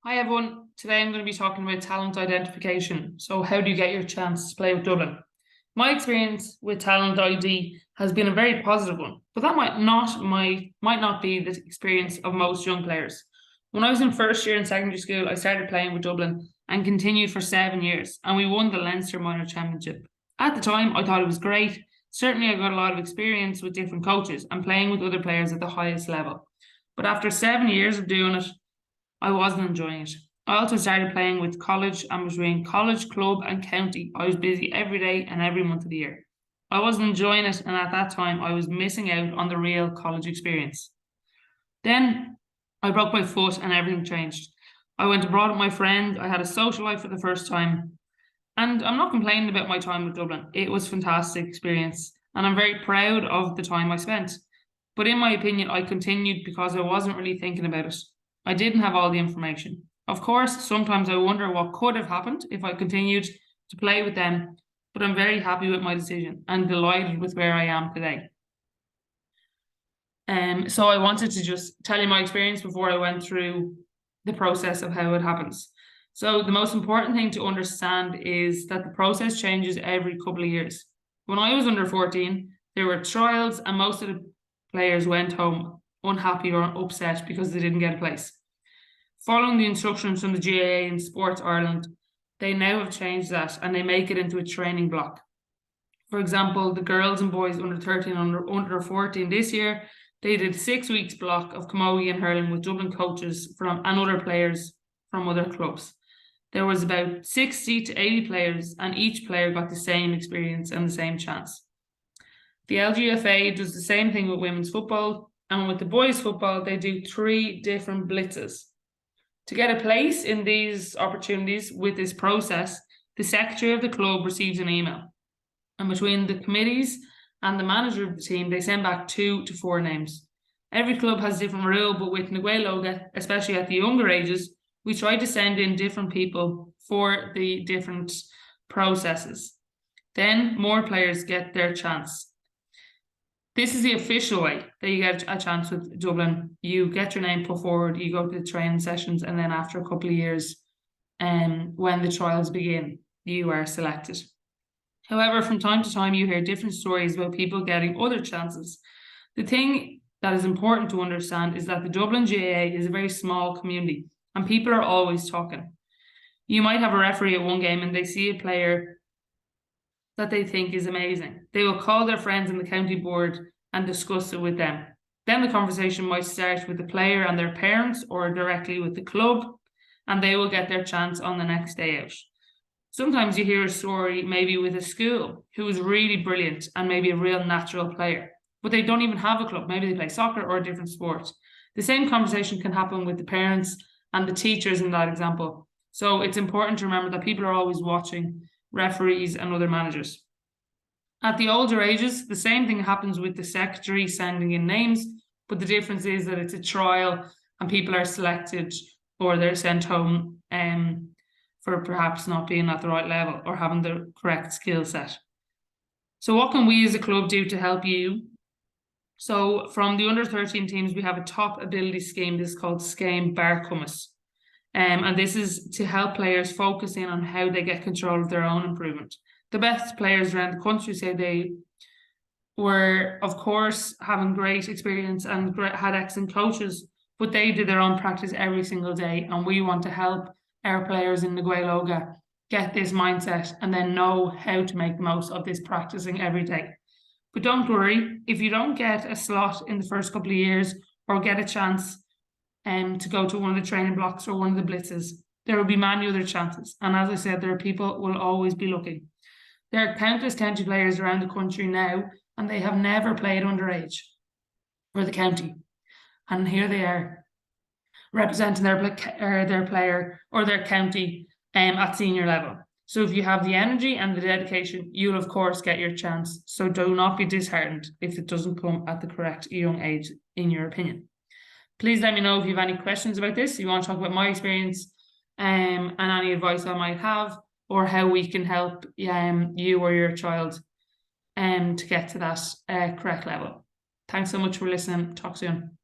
Hi everyone. Today I'm going to be talking about talent identification. So, how do you get your chance to play with Dublin? My experience with Talent ID has been a very positive one, but that might not be the experience of most young players. When I was in first year in secondary school, I started playing with Dublin and continued for 7 years, and we won the Leinster Minor Championship. At the time, I thought it was great. Certainly, I got a lot of experience with different coaches and playing with other players at the highest level. But after 7 years of doing it, I wasn't enjoying it. I also started playing with college and between college, club, and county. I was busy every day and every month of the year. I wasn't enjoying it, and at that time, I was missing out on the real college experience. Then I broke my foot and everything changed. I went abroad with my friend. I had a social life for the first time. And I'm not complaining about my time with Dublin. It was a fantastic experience, and I'm very proud of the time I spent. But in my opinion, I continued because I wasn't really thinking about it. I didn't have all the information. Of course, sometimes I wonder what could have happened if I continued to play with them, but I'm very happy with my decision and delighted with where I am today. So I wanted to just tell you my experience before I went through the process of how it happens. So the most important thing to understand is that the process changes every couple of years. When I was under 14, there were trials and most of the players went home unhappy or upset because they didn't get a place. Following the instructions from the GAA and Sports Ireland, they now have changed that and they make it into a training block. For example, the girls and boys under 13 and under 14 this year, they did 6 weeks block of camogie and hurling with Dublin coaches and other players from other clubs. There was about 60 to 80 players, and each player got the same experience and the same chance. The LGFA does the same thing with women's football, and with the boys' football, they do 3 different blitzes. To get a place in these opportunities with this process, the secretary of the club receives an email. And between the committees and the manager of the team, they send back 2 to 4 names. Every club has a different rule, but with Nagué Loga, especially at the younger ages, we try to send in different people for the different processes. Then more players get their chance. This is the official way that you get a chance with Dublin. You get your name put forward, you go to the training sessions, and then after a couple of years, when the trials begin, you are selected. However, from time to time, you hear different stories about people getting other chances. The thing that is important to understand is that the Dublin GAA is a very small community, and people are always talking. You might have a referee at one game and they see a player that they think is amazing. They will call their friends in the county board and discuss it with them. Then the conversation might start with the player and their parents or directly with the club, and they will get their chance on the next day out. Sometimes you hear a story maybe with a school who is really brilliant and maybe a real natural player, but they don't even have a club. Maybe they play soccer or a different sport. The same conversation can happen with the parents and the teachers in that example. So it's important to remember that people are always watching referees and other managers. At the older ages, the same thing happens with the secretary sending in names, but the difference is that it's a trial and people are selected or they're sent home for perhaps not being at the right level or having the correct skill set. So what can we as a club do to help you? So from the under 13 teams, we have a top ability scheme. This is called Scheme Barcumas. And this is to help players focus in on how they get control of their own improvement. The best players around the country say they were, of course, having great experience and had excellent coaches, but they did their own practice every single day. And we want to help our players in Nagué Loga get this mindset and then know how to make the most of this practicing every day. But don't worry, if you don't get a slot in the first couple of years or get a chance to go to one of the training blocks or one of the blitzes, there will be many other chances. And as I said, there are people who will always be looking. There are countless county players around the country now, and they have never played underage for the county. And here they are, representing their player or their county at senior level. So if you have the energy and the dedication, you'll of course get your chance. So do not be disheartened if it doesn't come at the correct young age, in your opinion. Please let me know if you have any questions about this, if you want to talk about my experience and any advice I might have, or how we can help you or your child to get to that correct level. Thanks so much for listening. Talk soon.